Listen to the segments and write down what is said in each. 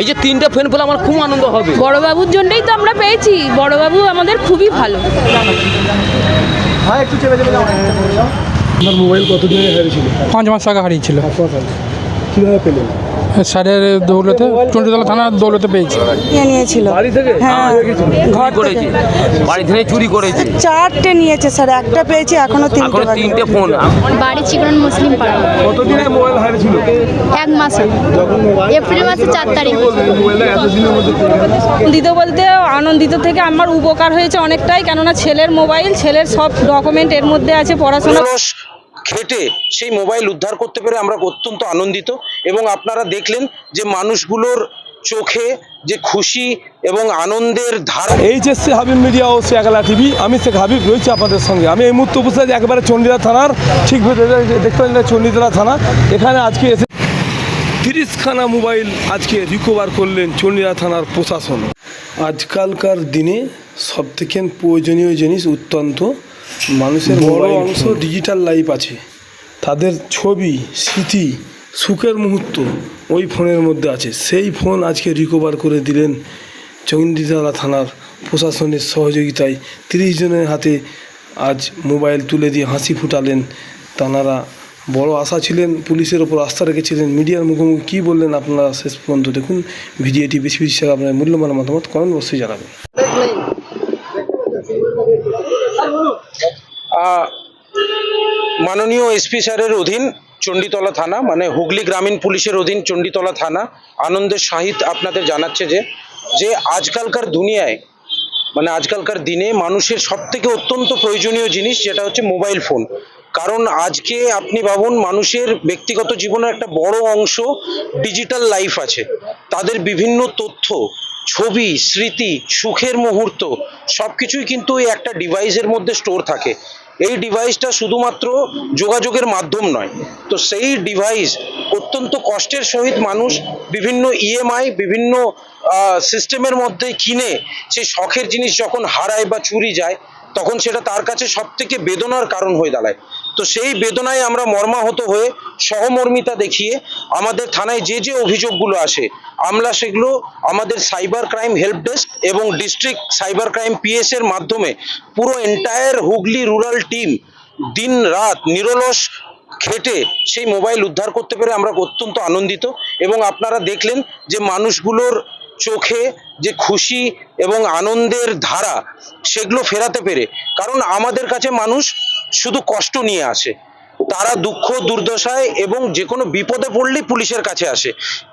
এই যে 3টে ফোন পেলে আমার খুব আনন্দ হবে। বড়বাবুর জন্যই তো আমরা পেয়েছি, বড়বাবু আমাদের খুবই ভালো। হ্যাঁ একটু চেপে চেপে আপনার মোবাইল কতদিন আগে হারিয়েছিল? 5 মাস আগে হারিয়েছিল। কীভাবে পেলেন? স্যারের দৌলতে, চণ্ডীতলা থানার দৌলতে পেয়েছি। নিয়েছিল বাড়ি থেকে? হ্যাঁ ঘর করেছে, বাড়ি থেকে চুরি করেছে। 4টে নিয়েছে স্যার, একটা পেয়েছি, এখনো 3টে ফোন। বাড়ি চিকরন মুসলিম পাড়া। কতদিনে মোবাইল হারিয়েছিল? 1 মাস এপ্রিল মাসের 4 তারিখ। মোবাইলটা এতদিনের মধ্যে আনন্দিত বলতে আনন্দিত থেকে আমার উপকার হয়েছে অনেকটাই, কেননা ছেলের মোবাইল, ছেলের সব ডকুমেন্ট এর মধ্যে আছে, পড়াশোনা খেটে সেই মোবাইল উদ্ধার করতে পেরে আমরা অত্যন্ত আনন্দিত। এবং আপনারা দেখলেন যে মানুষগুলোর চোখে যে খুশি এবং আনন্দের ধারা। এইচএসসি হাবিব মিডিয়া ও শেখালা টিভি, আমি শেখ হাবিব রয়েছি আপনাদের সঙ্গে। আমি এই মুহূর্তে উপস্থিত আছি একেবারে চণ্ডীতলা থানার ঠিক দেখতে পাচ্ছেন চণ্ডীতলা থানা। এখানে আজকে এসে 30খানা মোবাইল আজকে রিকভার করলেন চণ্ডীতলা থানার প্রশাসন। আজকালকার দিনে সবথেকে প্রয়োজনীয় জিনিস অত্যন্ত মানুষের বড় অংশ ডিজিটাল লাইফ আছে, তাদের ছবি, স্মৃতি, সুখের মুহূর্ত ওই ফোনের মধ্যে আছে। সেই ফোন আজকে রিকভার করে দিলেন চণ্ডীতলা থানার প্রশাসনের সহযোগিতায়। 30 জনের হাতে আজ মোবাইল তুলে দিয়ে হাসি ফুটালেন। তাঁরা বড় আশা ছিলেন, পুলিশের ওপর আস্থা রেখেছিলেন। মিডিয়ার মুখোমুখি কী বললেন আপনারা শেষ পর্যন্ত দেখুন ভিডিওটি। বেশি বেশি আপনার মূল্যবান মতামত কমেন্ট অবশ্যই জানাবেন। মাননীয় এসপি স্যারের অধীন চণ্ডীতলা থানা, মানে হুগলি গ্রামীণ পুলিশের অধীন চণ্ডীতলা থানা আনন্দের সহিত আপনাদের জানাচ্ছে যে আজকালকার দুনিয়ায়, মানে আজকালকার দিনে মানুষের সবথেকে অত্যন্ত প্রয়োজনীয় জিনিস যেটা হচ্ছে মোবাইল ফোন। কারণ আজকে আপনি ভাবুন, মানুষের ব্যক্তিগত জীবনের একটা বড় অংশ ডিজিটাল লাইফ আছে। তাদের বিভিন্ন তথ্য, ছবি, স্মৃতি, সুখের মুহূর্ত সব কিছুই কিন্তু এই একটা ডিভাইসের মধ্যে স্টোর থাকে। এই ডিভাইসটা শুধুমাত্র যোগাযোগের মাধ্যম নয়, তো সেই ডিভাইস অত্যন্ত কষ্টের সহিত মানুষ বিভিন্ন ইএমআই, বিভিন্ন সিস্টেমের মধ্যে কিনে সেই শখের জিনিস যখন হারায় বা চুরি যায়, তখন সেটা তার কাছে সব থেকে বেদনার কারণ হয়ে দাঁড়ায়। তো সেই বেদনায় আমরা মর্মাহত হয়ে সহমর্মিতা দেখিয়ে আমাদের থানায় যে অভিযোগগুলো আসে, আমরা সেগুলো আমাদের সাইবার ক্রাইম হেল্প ডেস্ক এবং ডিস্ট্রিক্ট সাইবার ক্রাইম পিএস এর মাধ্যমে পুরো এন্টায়ার হুগলি রুরাল টিম দিন রাত নিরলস খেটে সেই মোবাইল উদ্ধার করতে পেরে আমরা অত্যন্ত আনন্দিত। এবং আপনারা দেখলেন যে মানুষগুলোর চোখে যে খুশি এবং আনন্দের ধারা, সেগুলো ফেরাতে পেরে। কারণ আমাদের কাছে মানুষ শুধু কষ্ট নিয়ে আসে, তারা দুঃখ দুর্দশায় এবং যে কোনো বিপদে পড়লেই পুলিশের কাছে আসে,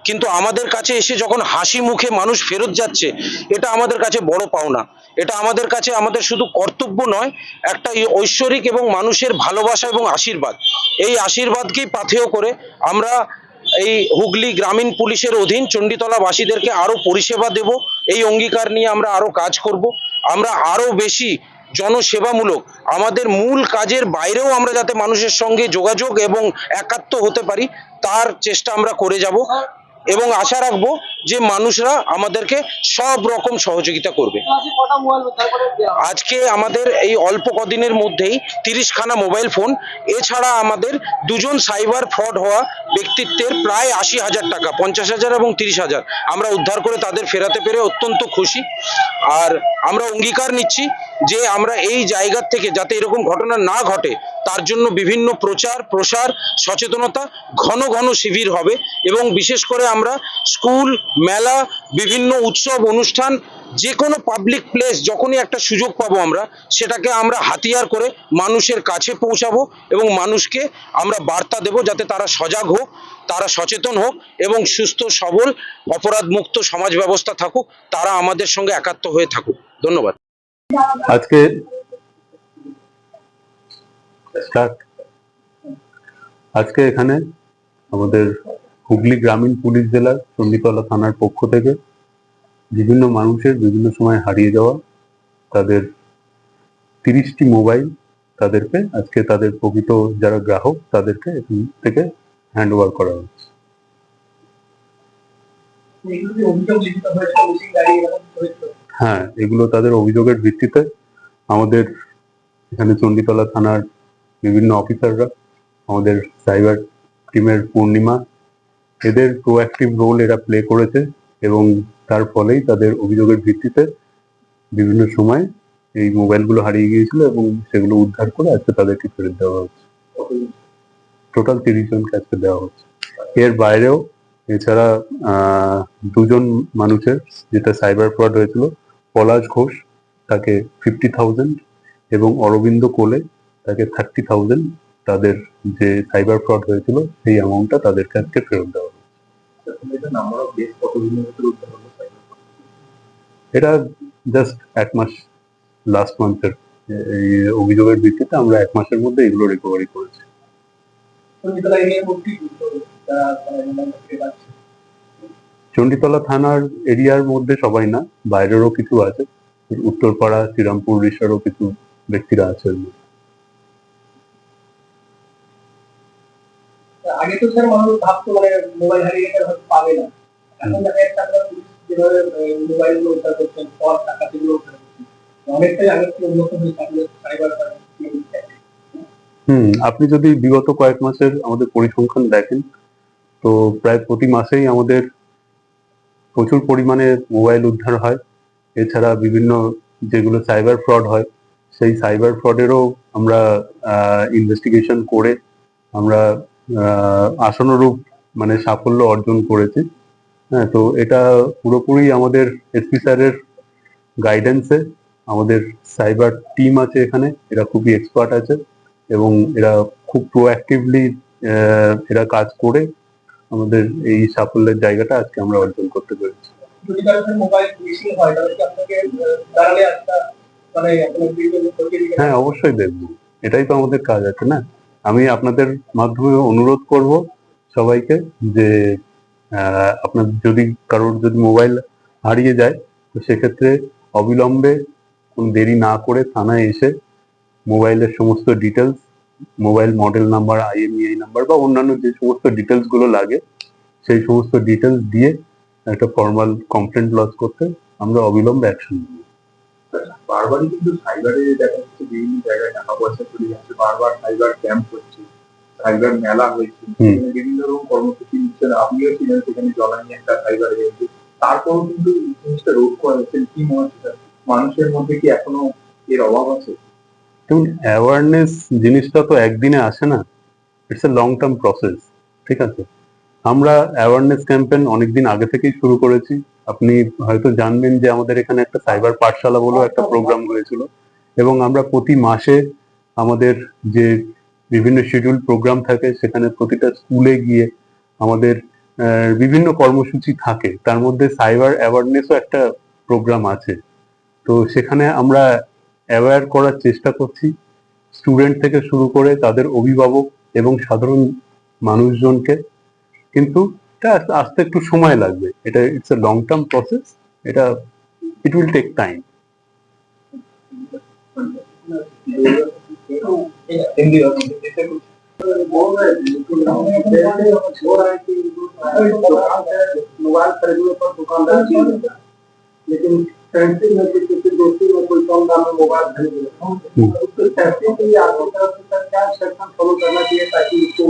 কিন্তু আমাদের কাছে এসে যখন হাসি মুখে মানুষ ফেরত যাচ্ছে, এটা আমাদের কাছে বড় পাওনা। এটা আমাদের কাছে আমাদের শুধু কর্তব্য নয়, একটা ঐশ্বরিক এবং মানুষের ভালোবাসা এবং আশীর্বাদ। এই আশীর্বাদকেই পাথেয় করে আমরা এই হুগলি গ্রামীণ পুলিশের অধীন চণ্ডীতলাবাসীদেরকে আরো পরিষেবা দেব, এই অঙ্গীকার নিয়ে আমরা আরো কাজ করব। আমরা আরো বেশি জনসেবামূলক, আমাদের মূল কাজের বাইরেও আমরা যাতে মানুষের সঙ্গে যোগাযোগ এবং একাত্ম হতে পারি, তার চেষ্টা আমরা করে যাব। এবং আশা রাখবো যে মানুষরা আমাদেরকে সব রকম সহযোগিতা করবে। আজকে আমাদের এই অল্প কদিনের মধ্যেই 30খানা মোবাইল ফোন, এছাড়া আমাদের 2জন সাইবার ফ্রড হওয়া ব্যক্তিত্বের প্রায় 80,000 টাকা, 50,000 এবং 30,000 আমরা উদ্ধার করে তাদের ফেরাতে পেরে অত্যন্ত খুশি। আর আমরা অঙ্গীকার নিচ্ছি যে আমরা এই জায়গা থেকে যাতে এরকম ঘটনা না ঘটে, তার জন্য বিভিন্ন প্রচার প্রসার সচেতনতা ঘন ঘন শিবির হবে। এবং বিশেষ করে আমরা স্কুল, মেলা, বিভিন্ন উৎসব অনুষ্ঠান, যে কোনো পাবলিক প্লেস যখনই একটা সুযোগ পাবো, আমরা সেটাকে আমরা হাতিয়ার করে মানুষের কাছে পৌঁছাবো এবং মানুষকে আমরা বার্তা দেব যাতে তারা সজাগ হোক, তারা সচেতন হোক এবং সুস্থ সবল অপরাধ মুক্ত সমাজ ব্যবস্থা থাকুক, তারা আমাদের সঙ্গে একাত্ম হয়ে থাকুক। ধন্যবাদ। আজকে এখানে আমাদের হুগলি গ্রামীণ পুলিশ জেলার চণ্ডীতলা থানার পক্ষ থেকে বিভিন্ন মানুষের বিভিন্ন সময় হারিয়ে যাওয়া তাদের 30টি মোবাইল তাদেরকে আজকে তাদের প্রকৃত যারা গ্রাহক তাদেরকে এখান থেকে হ্যান্ড ওভার করা হচ্ছে। হ্যাঁ, এগুলো তাদের অভিযোগের ভিত্তিতে আমাদের এখানে চণ্ডীতলা থানার বিভিন্ন অফিসাররা, আমাদের সাইবার টিমের পূর্ণিমা, এদের প্রোঅ্যাক্টিভ রোল এরা প্লে করেছে এবং তার ফলেই তাদের অভিযোগের ভিত্তিতে বিভিন্ন সময় এই মোবাইলগুলো হারিয়ে গিয়েছিল এবং সেগুলো উদ্ধার করে আজকে তাদেরকে ফেরত দেওয়া হচ্ছে। টোটাল 30 জনকে আজকে দেওয়া হচ্ছে। এর বাইরেও এছাড়া 2 জন মানুষের যেটা সাইবার ফ্রড হয়েছিল, পলাশ ঘোষ তাকে 50,000 এবং অরবিন্দ কোলে তাকে 30,000, তাদের যে সাইবার ফ্রড হয়েছিল সেই অ্যামাউন্টটা তাদের কাছে ফেরত দেওয়া হচ্ছে। এটা জাস্ট 1 মাস, লাস্ট মান্থের এই অভিযোগের ভিত্তিতে আমরা 1 মাসের মধ্যে এগুলো রিকভারি করেছি। চণ্ডীতলা থানার এরিয়ার মধ্যে সবাই না, বাইরেরও কিছু আছে, উত্তরপাড়া, শ্রীরামপুর, রিসারও কিছু ব্যক্তিরা আছে। আগে তো স্যার মানুষ ভাবতো মানে মোবাইল হারিয়ে গেলে হয়তো পাবে না, এখন দেখা যাচ্ছে আপনারা পুলিশ যেভাবে মোবাইল গুলো উদ্ধার করছেন, পর টাকাতে গুলো উদ্ধার করছেন, অনেকটাই আগের থেকে উন্নত হয়ে থাকলে সাইবার ক্রাইম। আপনি যদি বিগত কয়েক মাসের আমাদের পরিসংখ্যান দেখেন, তো প্রায় প্রতি মাসেই আমাদের প্রচুর পরিমাণে মোবাইল উদ্ধার হয়। এছাড়া বিভিন্ন যেগুলো সাইবার ফ্রড হয়, সেই সাইবার ফ্রডেরও আমরা ইনভেস্টিগেশন করে আমরা আশানুরূপ মানে সাফল্য অর্জন করেছি। হ্যাঁ, তো এটা পুরোপুরি আমাদের এসপি স্যারের গাইডেন্সে। আমাদের সাইবার টিম আছে এখানে, এরা খুবই এক্সপার্ট আছে এবং এরা খুব প্রোঅ্যাক্টিভলি এরা কাজ করে আমাদের এই সাফল্যের জায়গাটা আজকে আমরা অর্জন করতে পেরেছি। যদি কারোর মোবাইল মিসিং হয় তাহলে কি আপনাকে দাঁড়ালে একটা মানে হ্যাঁ, অবশ্যই দেখবো, এটাই তো আমাদের কাজ আছে না। আমি আপনাদের মাধ্যমে অনুরোধ করব সবাইকে যে আপনার যদি কারোর যদি মোবাইল হারিয়ে যায়, তো সেক্ষেত্রে অবিলম্বে কোন দেরি না করে থানায় এসে মোবাইলের সমস্ত details, mobile model number, IMEI number বা অন্যান্য যে সমস্ত ডিটেলস গুলো লাগে সেই সমস্ত ডিটেলস দিয়ে একটা ফর্মাল কমপ্লেন্ট লজ করতে আমরা অবিলম্বে অ্যাকশন নেব। বারবারই কিন্তু সাইবারে দেখা যাচ্ছে বিভিন্ন জায়গায় টাকা পয়সা চলে যাচ্ছে, বারবার সাইবার ক্যাম্প হচ্ছে, সাইবার মেলা হয়েছে, বিভিন্ন রকম কর্মসূচি নিচ্ছেন, আপনিও ছিলেন সেখানে, জলানি একটা সাইবার হয়েছে, তারপরও কিন্তু এই জিনিসটা রোধ করা যাচ্ছে। কি মনে হচ্ছে মানুষের মধ্যে কি এখনো এর অভাব আছে? দেখুন, অ্যাওয়ারনেস জিনিসটা তো একদিনে আসে না, it's a long term process. ঠিক আছে, আমরা অ্যাওয়ারনেস ক্যাম্পেইন অনেকদিন আগে থেকেই শুরু করেছি। আপনি হয়তো জানবেন যে আমাদের এখানে একটা সাইবার পাঠশালা বলেও একটা প্রোগ্রাম হয়েছিল এবং আমরা প্রতি মাসে আমাদের যে বিভিন্ন শিডিউল প্রোগ্রাম থাকে সেখানে প্রতিটা স্কুলে গিয়ে আমাদের বিভিন্ন কর্মসূচি থাকে, তার মধ্যে সাইবার অ্যাওয়ারনেসও একটা প্রোগ্রাম আছে। তো সেখানে আমরা অ্যাওয়্যার করার চেষ্টা করছি, স্টুডেন্ট থেকে শুরু করে তাদের অভিভাবক এবং সাধারণ মানুষজনকে। কিন্তু এটা আসতে একটু সময় লাগবে, এটা it's a long term process, এটা it will take time. Mobile खरीदने पर दुकानदार लेकिन फैंसी में किसी दोस्ती में कोई कम दाम में मोबाइल खरीद लेता हूँ, उसको फैंसी के लिए आपकी तरफ से क्या सेक्शन फॉलो करना चाहिए ताकि उसको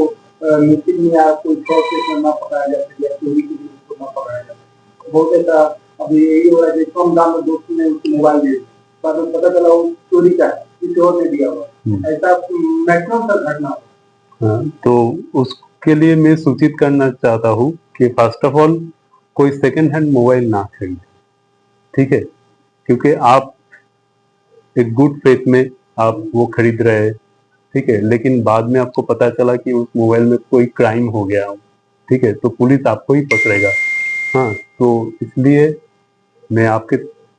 मीटिंग में या कोई फ्रॉड केस में ना पकड़ाया जा सके या चोरी के लिए उसको ना पकड़ाया जा सके? बहुत ऐसा अभी यही हो रहा है कि कम दाम में दोस्ती ने उसको मोबाइल दे दिया, बाद में पता चला वो चोरी का है, किसी और ने दिया हुआ। ऐसा मैक्सिमम तक घटना हो। तो उसके लिए मैं सूचित करना चाहता हूँ कि फर्स्ट ऑफ ऑल कोई सेकेंड हैंड मोबाइल ना खरीदे, ठीक है, क्योंकि आप एक गुड फेथ में आप वो खरीद रहे हैं, ठीक है, लेकिन बाद में आपको पता चला कि उस मोबाइल में कोई क्राइम हो गया, ठीक है, तो पुलिस आपको ही पकड़ेगा। हाँ, तो इसलिए मैं आपके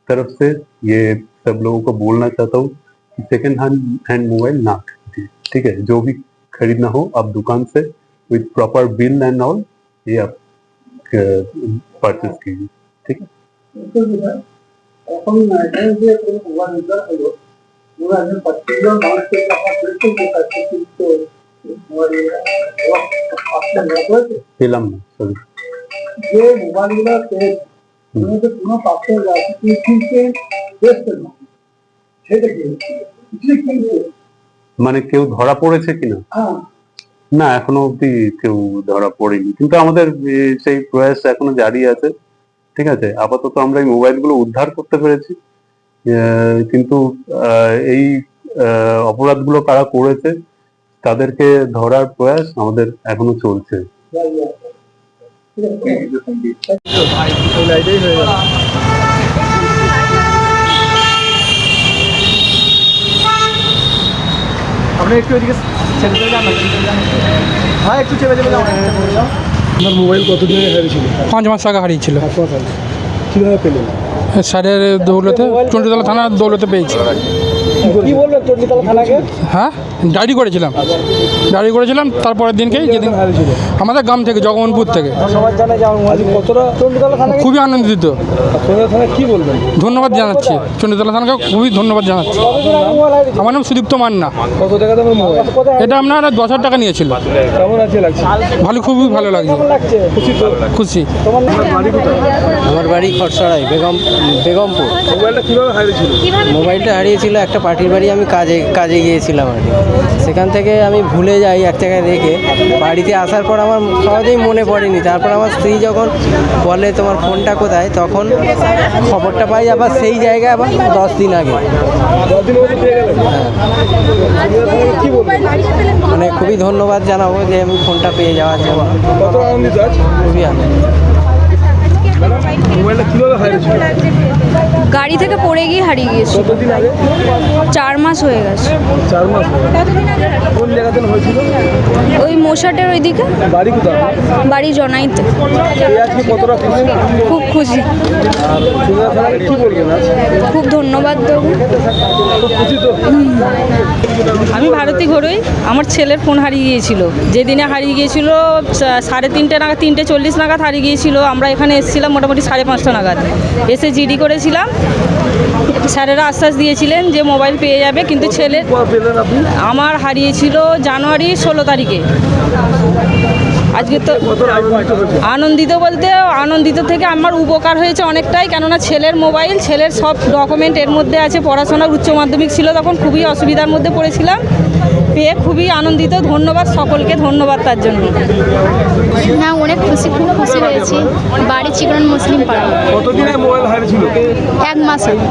तरफ से ये सब लोगों को बोलना चाहता हूँ कि सेकेंड हैंड मोबाइल ना खरीदिए, ठीक है, जो भी खरीदना हो आप दुकान से with proper bill and all ये आप परचेज कीजिए, ठीक है। এখন এখানে যে কোনো মোবাইল উদ্ধার হলো, ওরা একজন 25 জন মানুষকে আপনার পরীক্ষা করতে কিন্তু পেলাম না, সরি। যে মোবাইলগুলো পেয়েছে কোনো পাশে রাজনীতিকে দেখতে না, সেটা কি মানে কেউ ধরা পড়েছে কিনা? না, এখনো অব্দি কেউ ধরা পড়েনি, কিন্তু আমাদের সেই প্রয়াস এখনো জারি আছে। ঠিক আছে, আপাতত আমরা এই মোবাইলগুলো উদ্ধার করতে পেরেছি, কিন্তু এই অপরাধগুলো কারা করেছে তাদেরকে ধরার প্রয়াস আমাদের এখনো চলছে। আপনি একটু এদিকে ছেড়ে দিয়ে যান, হ্যাঁ একটু ছেড়ে দেবে যাও। আপনার মোবাইল কতদিন আগে হারিয়েছিল? 5 মাস আগে হারিয়েছিল। কীভাবে পেলেন? স্যারের দৌলতে, চণ্ডীতলা থানার দৌলতে পেয়েছি। কি বলবেন চণ্ডীতলা থানাকে? হ্যাঁ, ডায়েরি করেছিলাম তারপরের দিনকেই, যেদিন হারিয়েছিল আমাদের গ্রাম থেকে, জগমোহনপুর থেকে। সবার জানা যাও আজ কতটা চণ্ডীতলা থানা খুবই আনন্দিত, চন্দ্রিলা থানা কি বলবেন? ধন্যবাদ জানাচ্ছি চণ্ডীতলা থানাকে, খুবই ধন্যবাদ জানাচ্ছি। আমার নাম সুদীপ্ত মান্না। কত টাকা দামের মোবাইল? এটা আপনার 10,000 টাকা নিয়েছিল। কেমন আছে লাগছে? ভালো, খুবই ভালো লাগছে, লাগছে? খুশি তো? খুশি। আপনার বাড়ি কোথায়? আমার বাড়ি খরসরাই, বেগমপুর। মোবাইলটা কীভাবে হারিয়েছিল? মোবাইলটা হারিয়েছিল একটা পার্টির বাড়ি, আমি কাজে গিয়েছিলাম আর কি। সেখান থেকে আমি ভুলে যাই এক জায়গায় রেখে, বাড়িতে আসার পর আমার সহজেই মনে পড়েনি। তারপর আমার স্ত্রী যখন বলে তোমার ফোনটা কোথায়, তখন খবরটা পাই আবার সেই জায়গায় আবার 10 দিন আগে। 10 দিনের মধ্যে পেয়ে গেলেন? হ্যাঁ, চন্দ্রিলা থানাকে কি বলবেন? মানে খুবই ধন্যবাদ জানাবো যে আমি ফোনটা পেয়ে যাওয়ার জন্য। কত আনন্দিত আজ? খুবই আনন্দ। মোবাইলটা কীভাবে হারিয়েছিল? গাড়ি থেকে পড়ে গিয়ে হারিয়ে গিয়েছিল। কতদিন আগে? 4 মাস হয়ে গেছে। 4 মাস হয়ে গেছে। কোন জায়গাতে হয়েছিল? ওই মোশাটের ওইদিকে। বাড়ি কোথায়? বাড়ি জনাইতে। এই আজকে কতটা খুশি? খুব খুশি, আর চন্দ্রিলা থানাকে কি বলবেন আজ? খুব ধন্যবাদ দেবো। খুব খুশি তো? আমি ভারতী ঘরোই। আমার ছেলের ফোন হারিয়ে গিয়েছিল, যেদিনে হারিয়ে গিয়েছিল 3:30 নাগাদ, 3:40 নাগাদ হারিয়ে গিয়েছিল। আমরা এখানে এসেছিলাম মোটামুটি 5:30 নাগাদ, এসে জিডি করেছিলাম। স্যারেরা আশ্বাস দিয়েছিলেন যে মোবাইল পেয়ে যাবে, কিন্তু ছেলের পেলেন আপনি? আমার হারিয়েছিল জানুয়ারি 16 তারিখে। আজকে তো কতটা আনন্দিত হয়েছে? আনন্দিত থেকে আমার উপকার হয়েছে অনেকটাই, কেননা ছেলের মোবাইল, ছেলের সব ডকুমেন্ট এর মধ্যে আছে। পড়াশোনার উচ্চ মাধ্যমিক ছিল তখন, খুবই অসুবিধার মধ্যে পড়েছিলাম, পেয়ে খুবই আনন্দিত। ধন্যবাদ সকলকে, ধন্যবাদ তার জন্য। হ্যাঁ, অনেক খুশি, খুব খুশি হয়েছি। বাড়ি চিকন মুসলিম পাড়া। কতদিন আগে মোবাইল হারিয়েছিল? 1 মাস আগে,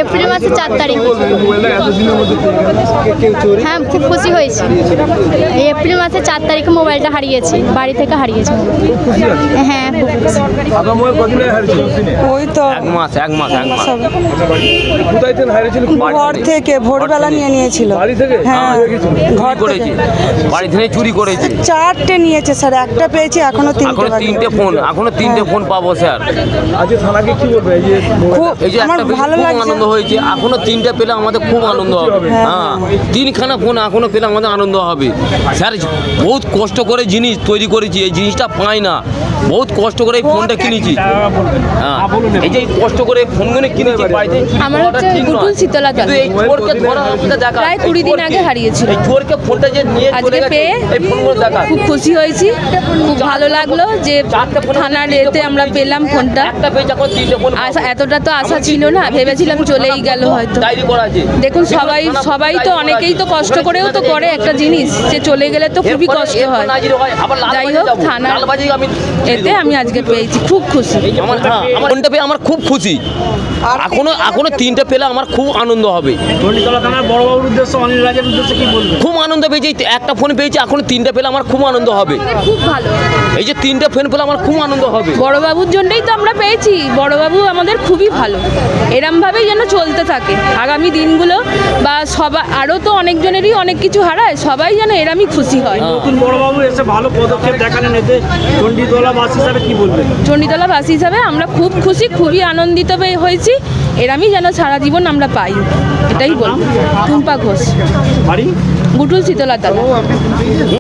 এপ্রিল মাসের 4 তারিখ। মোবাইলটা এতদিনের মধ্যে পেয়ে গেলেন? কেউ চোরি? হ্যাঁ, খুব খুশি হয়েছি। এই এপ্রিল মাসের 4 তারিখে মোবাইলটা হারিয়েছি, বাড়ি থেকে হারিয়েছি। খুশি আছে? হ্যাঁ, খুব খুশি। আপনার মোবাইল কতদিন আগে হারিয়েছিল? ওই তো 1 মাস। কোথায় থেকে হারিয়েছিল? ঘর থেকে ভোরবেলা নিয়ে নিয়েছিল। বাড়ি থেকে? হ্যাঁ, ঘর চুরি করেছি, বাড়ি থেকে চুরি করেছি। 4টে নিয়েছে স্যার, একটা পেয়েছি, এখনো 3টে ফোন, এখনো 3টে ফোন পাবো স্যার। আজকে থানাকে কি বলবে? এই যে খুব এই যে আমার একটা ভালো খুব লাগছে। আনন্দ হয়েছে, এখনো 3টে পেলে আমাদের খুব আনন্দ হবে। হ্যাঁ, 3খানা ফোন এখনো পেলে আমাদের আনন্দ হবে। স্যার বহুত কষ্ট করে জিনিস তৈরি করেছি, এই জিনিসটা পাই না, বহুত কষ্ট করে এই ফোনটা কিনেছি। হ্যাঁ, এই যে কষ্ট করে ফোনগুলো কিনেছি বাড়িতে। আমার হচ্ছে গুটুল শীতলা কিন্তু এই চোরকে ধরা আমাদের দেখা, প্রায় 20 দিন আগে হারিয়েছিল। এই চোরকে ফোনটা যে নিয়ে চলে আজকে গেছে, পেয়ে এই ফোনগুলো দেখা। খুব খুশি হয়েছি, খুব ভালো লাগলো যে থানার এতে আমরা পেলাম ফোনটা। একটা পেজ এখন 3টে ফোন এতটা তো আশা ছিল না, ভেবেছিলাম চলেই গেল হয়তো। ডায়েরি করা আছে। দেখুন সবাই তো অনেকেই তো কষ্ট করেও তো করে একটা জিনিস, যে চলে গেলে তো খুবই কষ্ট হয়। যাই হোক, থানার এতে আমি আজকে পেয়েছি, খুব খুশি। আমার ফোনটা পেয়ে আমার খুব খুশি। এখনো 3টে পেলে আমার খুব আনন্দ হবে। চণ্ডীতলা থানার বড়বাবুর উদ্দেশ্যে, অনিল রাজের উদ্দেশ্যে কি বলবেন? খুব আনন্দ পেয়েছি, একটা ফোন পেয়েছি, এখনো 3টে পেলে আমার খুব আনন্দ হবে। খুব ভালো, এই যে 3টে ফোন পেলে আমার খুব আনন্দ হবে। বড়বাবুর জন্যই তো আমরা পেয়েছি। বড়বাবু আমাদের খুবই ভালো, এরমভাবেই যেন চলতে থাকে আগামী দিনগুলো। বা সবাই আরও তো অনেকজনেরই অনেক কিছু হারায়, সবাই যেন এরমই খুশি হয়। নতুন বড়বাবু এসে ভালো পদক্ষেপ দেখালেন, এতে চণ্ডীতলাবাসী হিসাবে কি বলবেন? চণ্ডীতলাবাসী হিসাবে আমরা খুব খুশি, খুবই আনন্দিত হয়েছি। এরমই যেন সারা জীবন আমরা পাই, এটাই বলবো। টুম্পা ঘোষ, বাড়ি গুটুল শীতলাতলা।